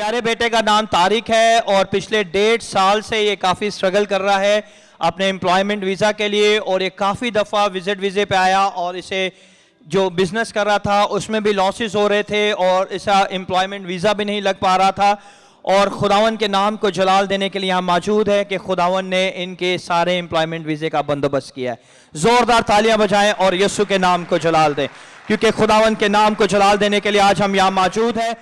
प्यारे बेटे का नाम तारिक है और पिछले 1.5 साल से ये काफ़ी स्ट्रगल कर रहा है अपने एम्प्लॉयमेंट वीज़ा के लिए, और ये काफ़ी दफ़ा विजिट वीज़े पे आया और इसे जो बिज़नेस कर रहा था उसमें भी लॉसेस हो रहे थे और इसका एम्प्लॉयमेंट वीज़ा भी नहीं लग पा रहा था। और खुदावन के नाम को जलाल देने के लिए यहाँ मौजूद है कि खुदावन ने इनके सारे एम्प्लॉयमेंट वीज़े का बंदोबस्त किया है। ज़ोरदार तालियां बजाएं और यीशु के नाम को जलाल दें, क्योंकि खुदावन के नाम को जलाल देने के लिए आज हम यहाँ मौजूद हैं।